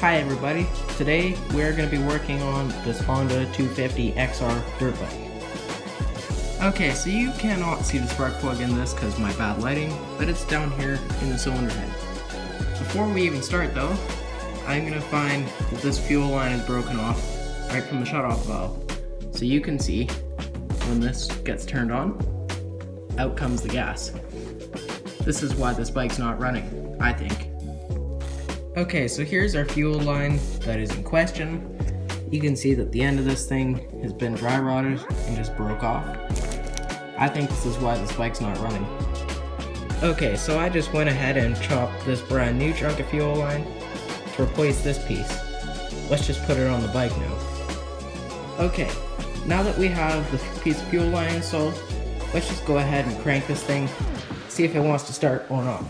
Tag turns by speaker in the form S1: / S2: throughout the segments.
S1: Hi everybody, today we're going to be working on this Honda 250 XR dirt bike. Okay, so you cannot see the spark plug in this because of my bad lighting, but it's down here in the cylinder head. Before we even start though, I'm going to find that this fuel line is broken off right from the shutoff valve. So you can see when this gets turned on, out comes the gas. This is why this bike's not running, I think. Okay, so here's our fuel line that is in question. You can see that the end of this thing has been dry rotted and just broke off. I think this is why this bike's not running. Okay, so I just went ahead and chopped this brand new chunk of fuel line to replace this piece. Let's just put it on the bike now. Okay, now that we have the piece of fuel line installed, let's just go ahead and crank this thing, see if it wants to start or not.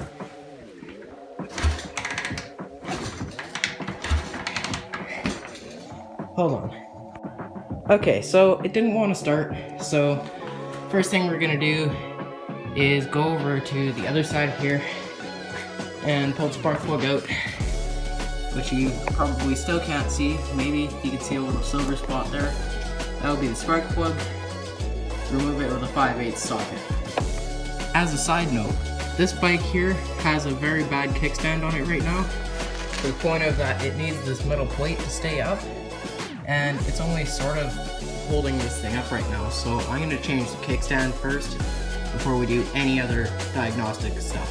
S1: Hold on. Okay, so it didn't want to start, so first thing we're gonna do is go over to the other side here and pull the spark plug out, which you probably still can't see. Maybe you can see a little silver spot there. That'll be the spark plug. Remove it with a 5/8 socket. As a side note, this bike here has a very bad kickstand on it right now, to the point of that it needs this metal plate to stay up, and it's only sort of holding this thing up right now, so I'm going to change the kickstand first before we do any other diagnostic stuff.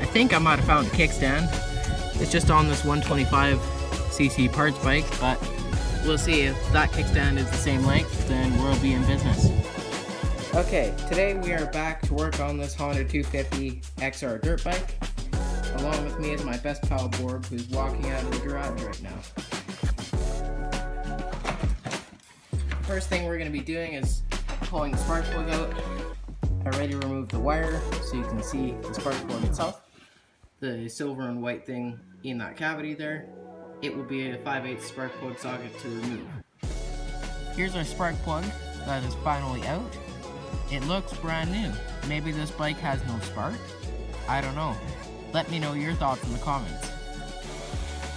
S1: I think I might have found the kickstand. It's just on this 125cc parts bike, but we'll see. If that kickstand is the same length, then we'll be in business. Okay, today we are back to work on this Honda 250 XR dirt bike. Along with me is my best pal Borb, who's walking out of the garage right now. First thing we're going to be doing is pulling the spark plug out. I already removed the wire so you can see the spark plug itself. The silver and white thing in that cavity there, it will be a 5/8 spark plug socket to remove. Here's our spark plug that is finally out. It looks brand new. Maybe this bike has no spark? I don't know. Let me know your thoughts in the comments.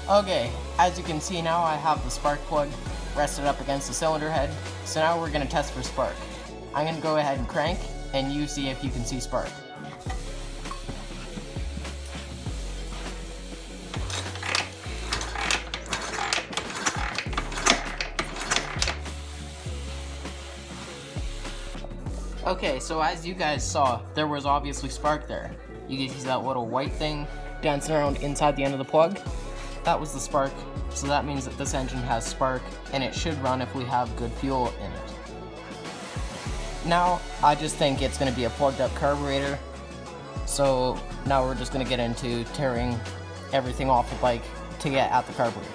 S1: Okay, as you can see now, I have the spark plug rested up against the cylinder head, so now we're going to test for spark. I'm going to go ahead and crank, and you see if you can see spark. Okay, so as you guys saw, there was obviously spark there. You can see that little white thing dancing around inside the end of the plug. That was the spark, so that means that this engine has spark, and it should run if we have good fuel in it. Now, I just think it's going to be a plugged up carburetor, so now we're just going to get into tearing everything off the bike to get at the carburetor.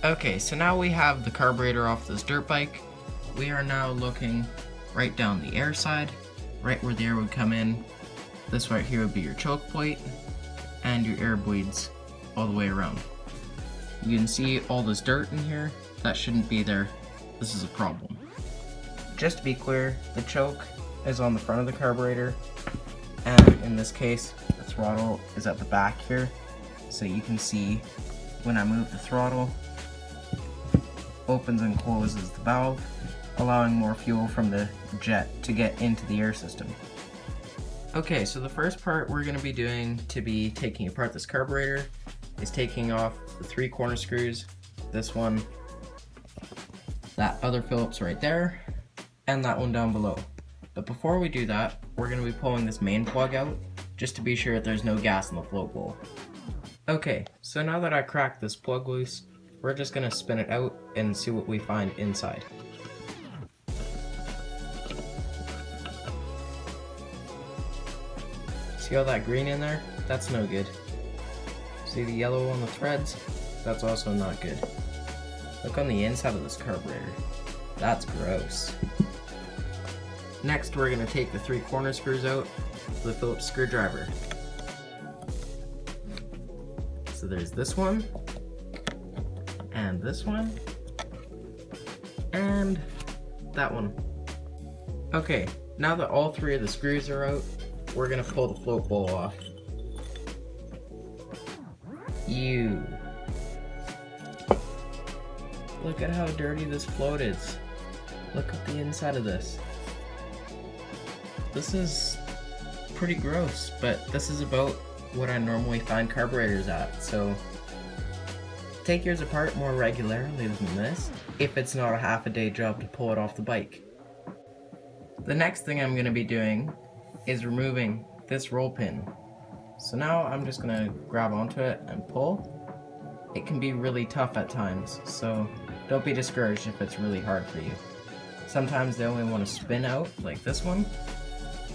S1: Okay, so now we have the carburetor off this dirt bike. We are now looking right down the air side, right where the air would come in. This right here would be your choke plate and your air bleeds all the way around. You can see all this dirt in here. That shouldn't be there. This is a problem. Just to be clear, the choke is on the front of the carburetor, and in this case, the throttle is at the back here. So you can see when I move the throttle, opens and closes the valve, allowing more fuel from the jet to get into the air system. Okay, so the first part we're going to be doing to be taking apart this carburetor is taking off the 3 corner screws, this one, that other Phillips right there, and that one down below. But before we do that, we're going to be pulling this main plug out, just to be sure that there's no gas in the float bowl. Okay, so now that I cracked this plug loose, we're just going to spin it out and see what we find inside. See all that green in there? That's no good. See the yellow on the threads? That's also not good. Look on the inside of this carburetor. That's gross. Next, we're going to take the 3 corner screws out with the Phillips screwdriver. So there's this one, and this one, and that one. Okay, now that all 3 of the screws are out, we're going to pull the float bowl off. Ew. Look at how dirty this float is. Look at the inside of this. This is pretty gross, but this is about what I normally find carburetors at, so take yours apart more regularly than this, if it's not a half a day job to pull it off the bike. The next thing I'm going to be doing is removing this roll pin. So now I'm just going to grab onto it and pull. It can be really tough at times, so don't be discouraged if it's really hard for you. Sometimes they only want to spin out, like this one,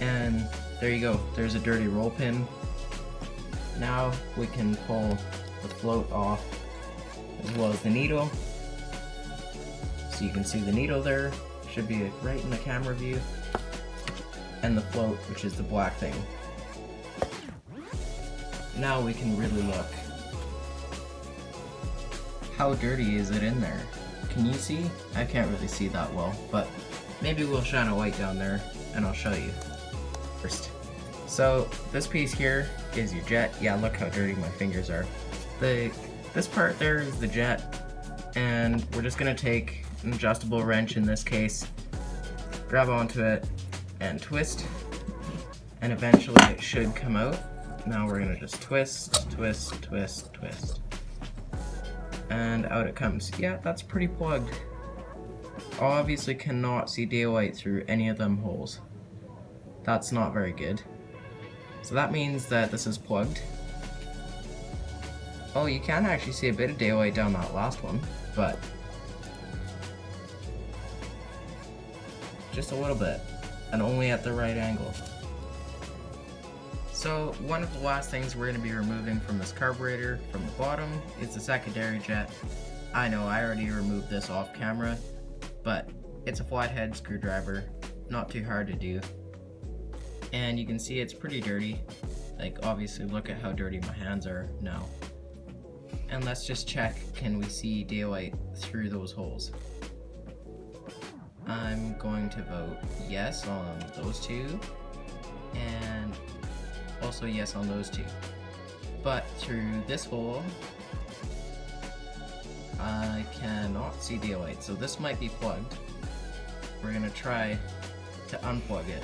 S1: and there you go, there's a dirty roll pin. Now we can pull the float off as well as the needle. So you can see the needle there, should be right in the camera view, and the float, which is the black thing. Now we can really look. How dirty is it in there? Can you see? I can't really see that well, but maybe we'll shine a light down there and I'll show you first. So this piece here is your jet. Yeah, look how dirty my fingers are. This part there is the jet, and we're just gonna take an adjustable wrench in this case, grab onto it and twist, and eventually it should come out. Now we're gonna just twist, twist, twist, twist. And out it comes. Yeah, that's pretty plugged. Obviously cannot see daylight through any of them holes. That's not very good. So that means that this is plugged. Oh, you can actually see a bit of daylight down that last one, but just a little bit, and only at the right angle. So one of the last things we're going to be removing from this carburetor from the bottom is the secondary jet. I know I already removed this off camera, but it's a flathead screwdriver, not too hard to do. And you can see it's pretty dirty. Like, obviously look at how dirty my hands are now. And let's just check, can we see daylight through those holes? I'm going to vote yes on those two, and also yes on those two. But through this hole, I cannot see daylight, so this might be plugged. We're gonna try to unplug it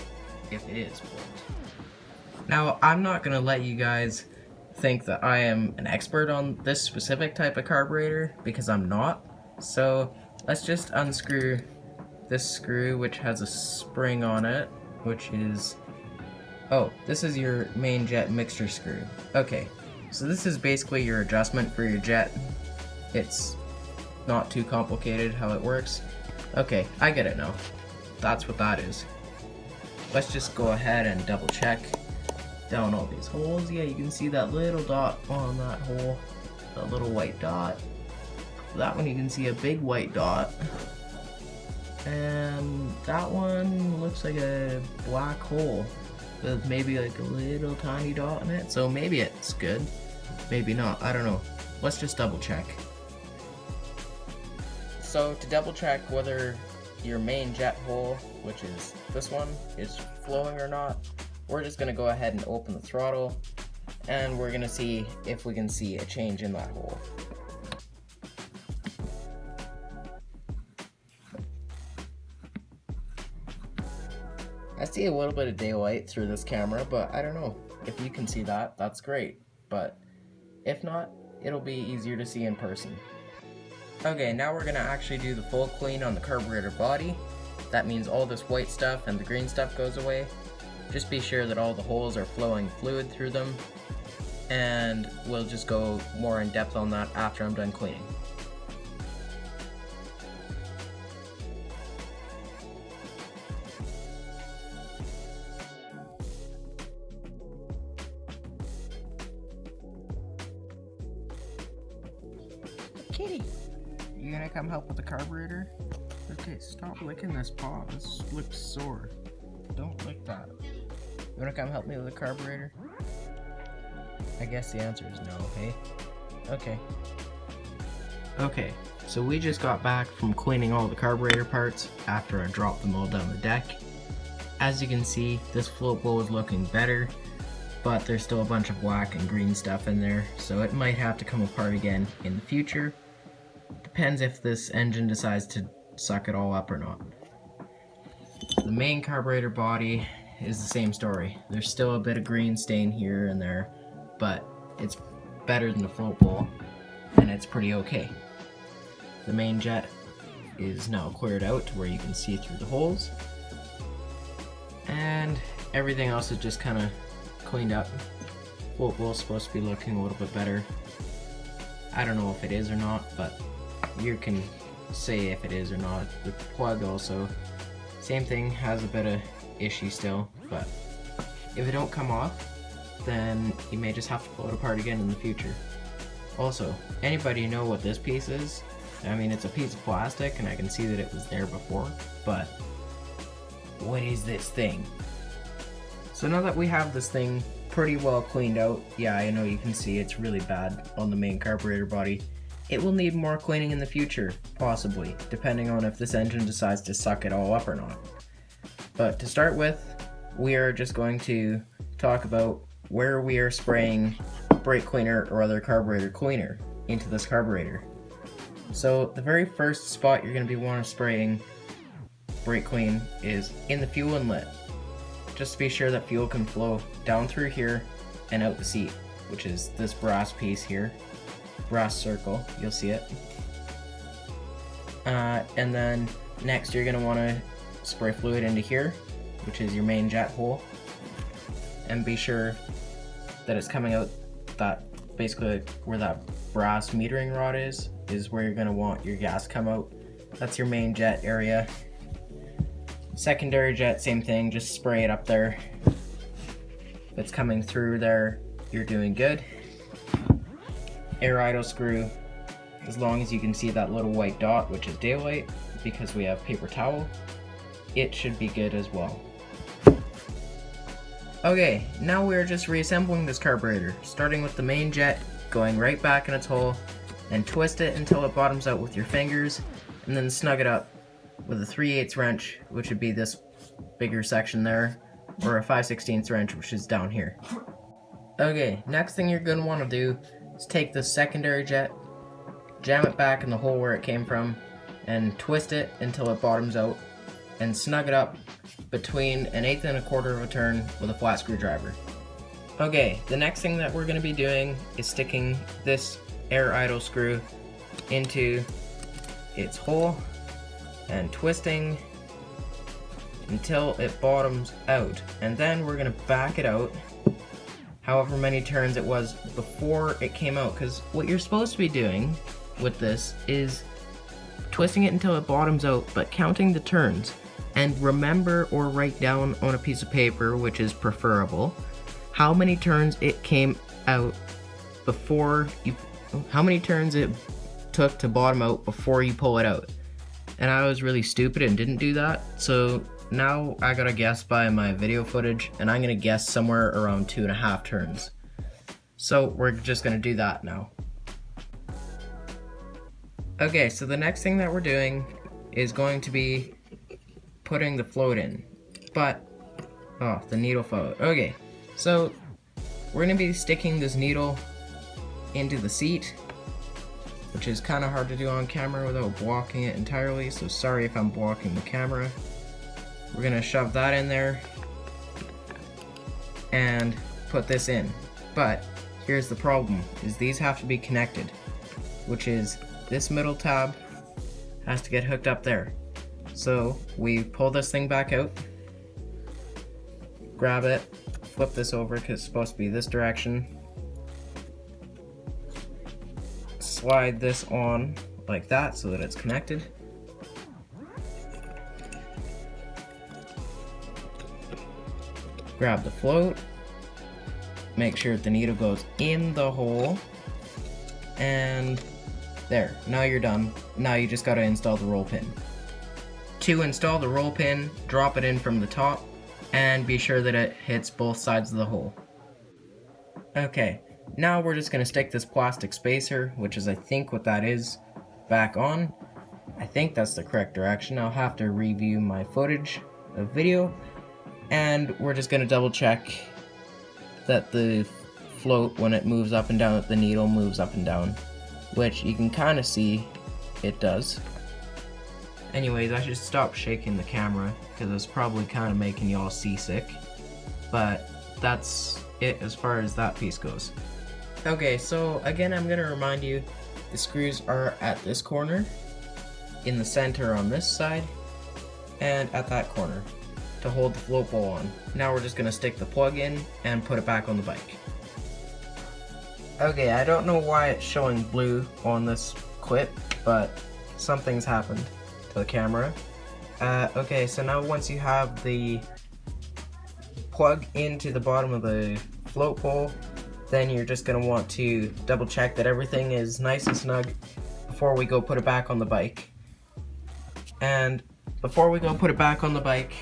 S1: if it is plugged. Now, I'm not gonna let you guys think that I am an expert on this specific type of carburetor, because I'm not. So let's just unscrew this screw, which has a spring on it, which is, oh, this is your main jet mixture screw. Okay, so this is basically your adjustment for your jet. It's not too complicated how it works. Okay, I get it now. That's what that is. Let's just go ahead and double check down all these holes. Yeah, you can see that little dot on that hole, that little white dot. That one you can see a big white dot. And that one looks like a black hole with maybe like a little tiny dot in it. So maybe it's good, maybe not, I don't know. Let's just double check. So to double check whether your main jet hole, which is this one, is flowing or not, we're just gonna go ahead and open the throttle, and we're gonna see if we can see a change in that hole. I see a little bit of daylight through this camera, but I don't know. If you can see that, that's great. But if not, it'll be easier to see in person. Okay, now we're gonna actually do the full clean on the carburetor body. That means all this white stuff and the green stuff goes away. Just be sure that all the holes are flowing fluid through them. And we'll just go more in depth on that after I'm done cleaning. Kitty, you gonna come help with the carburetor? Okay, stop licking this paw. This looks sore. Don't lick that. You wanna come help me with the carburetor? I guess the answer is no, hey? Okay. Okay, so we just got back from cleaning all the carburetor parts after I dropped them all down the deck. As you can see, this float bowl is looking better, but there's still a bunch of black and green stuff in there, so it might have to come apart again in the future. Depends if this engine decides to suck it all up or not. The main carburetor body is the same story. There's still a bit of green stain here and there, but it's better than the float bowl, and it's pretty okay. The main jet is now cleared out to where you can see through the holes, and everything else is just kind of cleaned up. Float bowl is supposed to be looking a little bit better. I don't know if it is or not, but you can say if it is or not. The plug also, same thing, has a bit of issue still, but if it don't come off, then you may just have to pull it apart again in the future. Also, anybody know what this piece is? I mean, it's a piece of plastic and I can see that it was there before, but what is this thing? So now that we have this thing pretty well cleaned out, yeah, I know you can see it's really bad on the main carburetor body. It will need more cleaning in the future, possibly, depending on if this engine decides to suck it all up or not. But to start with, we are just going to talk about where we are spraying brake cleaner or other carburetor cleaner into this carburetor. So the very first spot you're going to be wanting to spraying brake clean is in the fuel inlet. Just to be sure that fuel can flow down through here and out the seat, which is this brass piece here. Brass circle, you'll see it. And then next you're going to want to spray fluid into here, which is your main jet hole. And be sure that it's coming out that basically where that brass metering rod is where you're going to want your gas come out. That's your main jet area. Secondary jet, same thing, just spray it up there. If it's coming through there, you're doing good. Air idle screw, as long as you can see that little white dot, which is daylight, because we have paper towel, it should be good as well. Okay, now we're just reassembling this carburetor, starting with the main jet, going right back in its hole, and twist it until it bottoms out with your fingers, and then snug it up with a 3/8 wrench, which would be this bigger section there, or a 5/16 wrench, which is down here. Okay, next thing you're going to want to do is take the secondary jet, jam it back in the hole where it came from, and twist it until it bottoms out, and snug it up between 1/8 and 1/4 of a turn with a flat screwdriver. Okay, the next thing that we're going to be doing is sticking this air idle screw into its hole and twisting until it bottoms out, and then we're going to back it out however many turns it was before it came out, because what you're supposed to be doing with this is twisting it until it bottoms out, but counting the turns. And remember or write down on a piece of paper, which is preferable, how many turns it came out before you, how many turns it took to bottom out before you pull it out. And I was really stupid and didn't do that, so now I gotta guess by my video footage, and I'm gonna guess somewhere around 2.5 turns. So we're just gonna do that now. Okay, so the next thing that we're doing is going to be putting the float in, but, oh, the needle fell out. Okay, so we're gonna be sticking this needle into the seat, which is kind of hard to do on camera without blocking it entirely, so sorry if I'm blocking the camera. We're gonna shove that in there and put this in. But here's the problem, is these have to be connected, which is this middle tab has to get hooked up there. So we pull this thing back out, grab it, flip this over because it's supposed to be this direction, slide this on like that so that it's connected. Grab the float, make sure the needle goes in the hole, and there, now you're done. Now you just gotta install the roll pin. To install the roll pin, drop it in from the top, and be sure that it hits both sides of the hole. Okay, now we're just gonna stick this plastic spacer, which is I think what that is, back on. I think that's the correct direction. I'll have to review my footage of video, and we're just gonna double check that the float, when it moves up and down, that the needle moves up and down, which you can kind of see it does. Anyways, I should stop shaking the camera because it's probably kind of making y'all seasick, but that's it as far as that piece goes. Okay, so again, I'm gonna remind you, the screws are at this corner, in the center on this side, and at that corner to hold the float ball on. Now we're just gonna stick the plug in and put it back on the bike. Okay, I don't know why it's showing blue on this clip, but something's happened to the camera. Okay, so now once you have the plug into the bottom of the float pole, then you're just gonna want to double check that everything is nice and snug before we go put it back on the bike. And before we go put it back on the bike,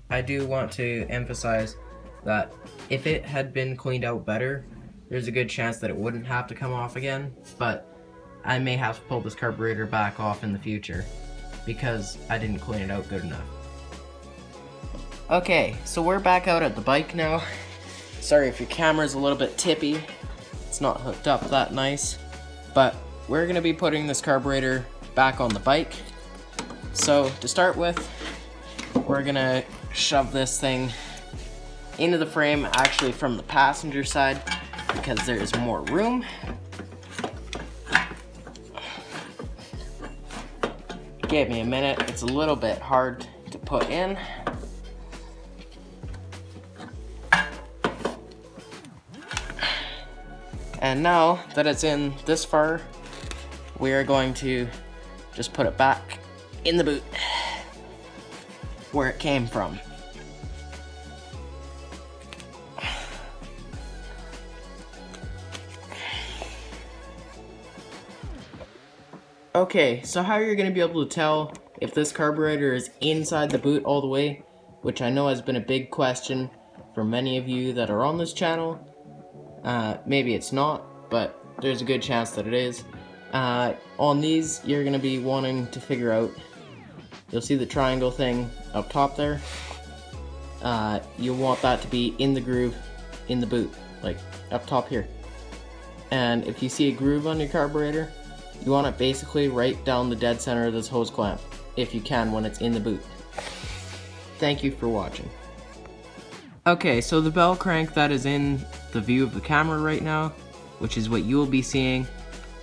S1: I do want to emphasize that if it had been cleaned out better, there's a good chance that it wouldn't have to come off again, but I may have to pull this carburetor back off in the future because I didn't clean it out good enough. Okay, so we're back out at the bike now. Sorry if your camera's a little bit tippy, it's not hooked up that nice, but we're gonna be putting this carburetor back on the bike. So to start with, we're gonna shove this thing into the frame, actually from the passenger side, because there's more room. Give me a minute, it's a little bit hard to put in. And now that it's in this far, we are going to just put it back in the boot where it came from. Okay, so how you're going to be able to tell if this carburetor is inside the boot all the way, which I know has been a big question for many of you that are on this channel. Maybe it's not, but there's a good chance that it is. On these, you're going to be wanting to figure out, you'll see the triangle thing up top there. You want that to be in the groove in the boot, like up top here. And if you see a groove on your carburetor, you want it basically right down the dead center of this hose clamp, if you can, when it's in the boot. Thank you for watching. Okay, so the bell crank that is in the view of the camera right now, which is what you will be seeing,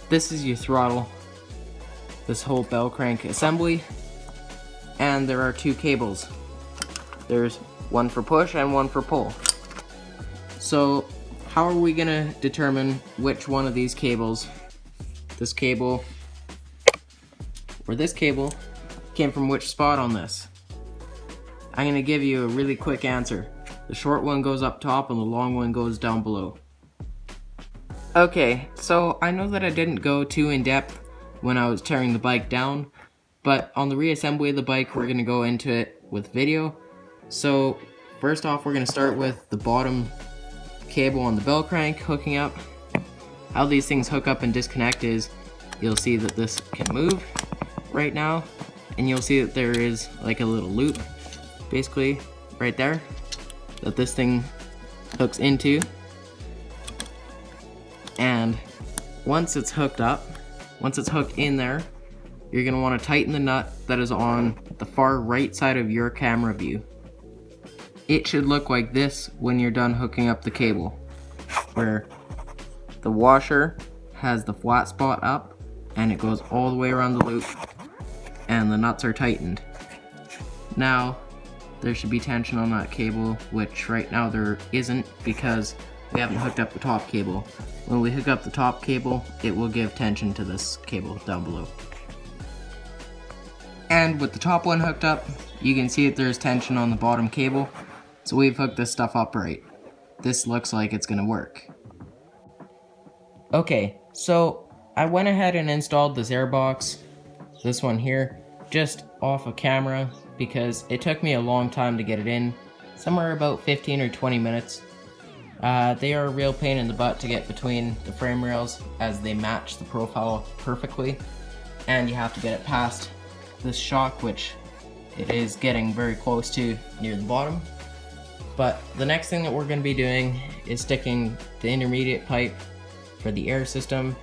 S1: this is your throttle, this whole bell crank assembly, and there are two cables. There's one for push and one for pull. So how are we gonna determine which one of these cables, this cable or this cable, came from which spot on this? I'm gonna give you a really quick answer. The short one goes up top and the long one goes down below. Okay, so I know that I didn't go too in depth when I was tearing the bike down. But on the reassembly of the bike, we're going to go into it with video. So first off, we're going to start with the bottom cable on the bell crank hooking up. How these things hook up and disconnect is, you'll see that this can move right now, and you'll see that there is like a little loop basically right there that this thing hooks into. And once it's hooked up, once it's hooked in there, you're going to want to tighten the nut that is on the far right side of your camera view. It should look like this when you're done hooking up the cable, where the washer has the flat spot up and it goes all the way around the loop and the nuts are tightened. Now there should be tension on that cable, which right now there isn't because we haven't hooked up the top cable. When we hook up the top cable, it will give tension to this cable down below. And with the top one hooked up, you can see that there's tension on the bottom cable. So we've hooked this stuff up right. This looks like it's gonna work. Okay, so I went ahead and installed this airbox, this one here, just off of camera because it took me a long time to get it in, somewhere about 15 or 20 minutes. They are a real pain in the butt to get between the frame rails as they match the profile perfectly, and you have to get it past this shock, which it is getting very close to near the bottom. But the next thing that we're going to be doing is sticking the intermediate pipe for the air system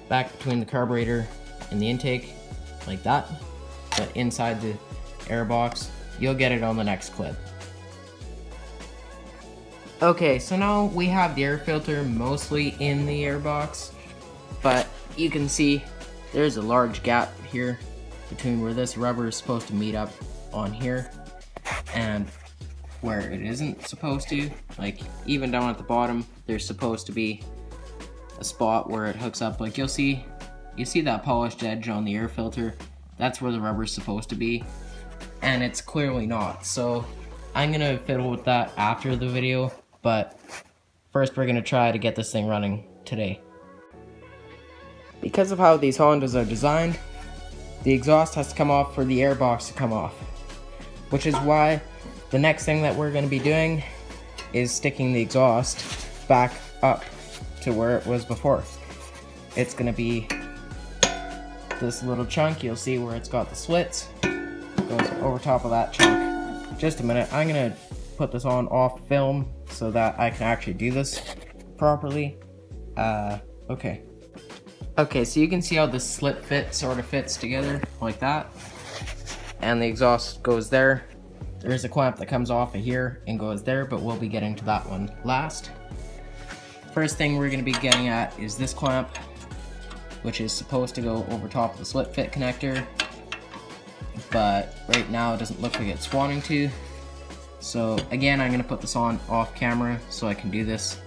S1: back between the carburetor and the intake, like that, but inside the air box. You'll get it on the next clip. Okay, so now we have the air filter mostly in the air box, but you can see there's a large gap here between where this rubber is supposed to meet up on here and where it isn't supposed to. Like, even down at the bottom, there's supposed to be a spot where it hooks up. Like, you see that polished edge on the air filter? That's where the rubber's supposed to be, and it's clearly not. So I'm gonna fiddle with that after the video, but first we're gonna try to get this thing running today. Because of how these Hondas are designed, the exhaust has to come off for the air box to come off, which is why the next thing that we're going to be doing is sticking the exhaust back up to where it was before. It's going to be this little chunk. You'll see where it's got the slits. It goes over top of that chunk. Just a minute. I'm going to put this on off film so that I can actually do this properly. Okay. Okay, so you can see how the slip fit sort of fits together like that, and the exhaust goes there. There's a clamp that comes off of here and goes there, but we'll be getting to that one last. First thing we're going to be getting at is this clamp, which is supposed to go over top of the slip fit connector, but right now it doesn't look like it's wanting to. So again, I'm going to put this on off camera so I can do this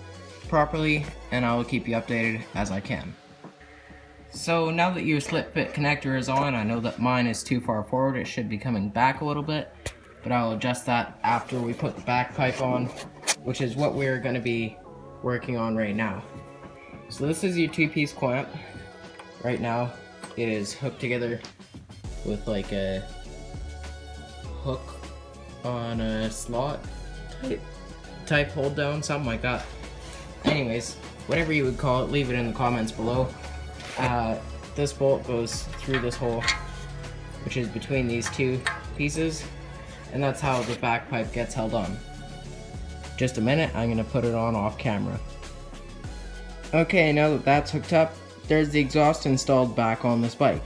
S1: properly, and I will keep you updated as I can. So now that your slip fit connector is on, I know that mine is too far forward. It should be coming back a little bit, but I'll adjust that after we put the back pipe on, which is what we're going to be working on right now. So this is your two-piece clamp. Right now it is hooked together with like a hook on a slot type hold down, something like that. Anyways, whatever you would call it, leave it in the comments below. This bolt goes through this hole, which is between these two pieces, and that's how the back pipe gets held on. Just a minute, I'm going to put it on off camera. Okay, now that that's hooked up, there's the exhaust installed back on this bike.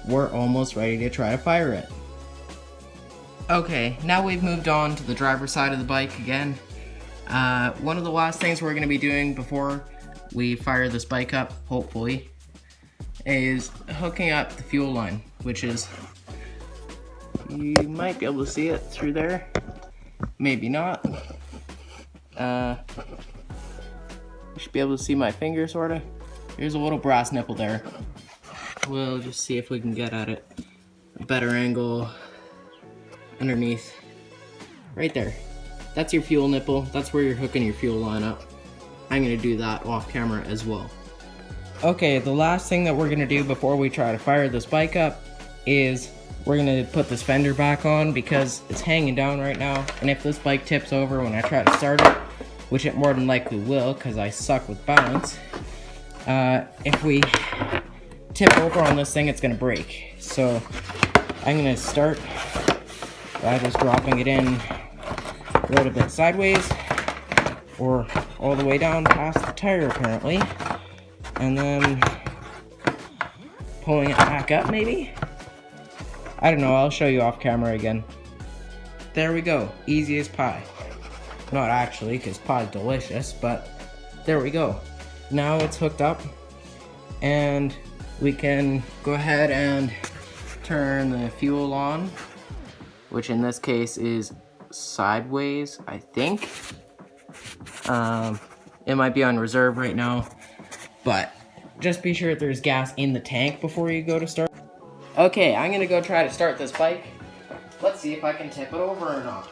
S1: We're almost ready to try to fire it. Okay, now we've moved on to the driver's side of the bike again. One of the last things we're going to be doing before we fire this bike up, hopefully, is hooking up the fuel line, which is, you might be able to see it through there, maybe not. You should be able to see my finger, sorta. There's a little brass nipple there. We'll just see if we can get at it. A better angle underneath. Right there. That's your fuel nipple. That's where you're hooking your fuel line up. I'm gonna do that off camera as well. Okay, the last thing that we're gonna do before we try to fire this bike up is we're gonna put this fender back on because it's hanging down right now. And if this bike tips over when I try to start it, which it more than likely will because I suck with balance, if we tip over on this thing, it's gonna break. So I'm gonna start by just dropping it in right a bit sideways or all the way down past the tire apparently, and then pulling it back up maybe? I don't know, I'll show you off camera again. There we go, easy as pie. Not actually, because pie's delicious, but there we go. Now it's hooked up, and we can go ahead and turn the fuel on, which in this case is sideways, I think. It might be on reserve right now, but just be sure there's gas in the tank before you go to start. Okay, I'm gonna go try to start this bike. Let's see if I can tip it over or not.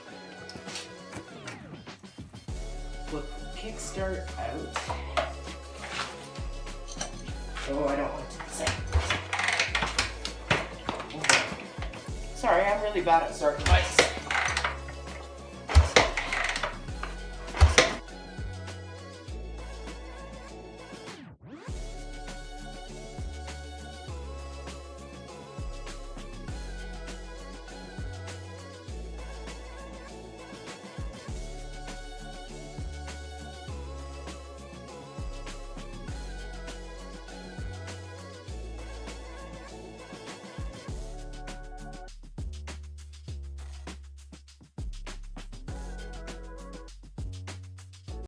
S1: Flip the kickstart out. Oh, I don't want to say. Sorry, I'm really bad at starting bikes.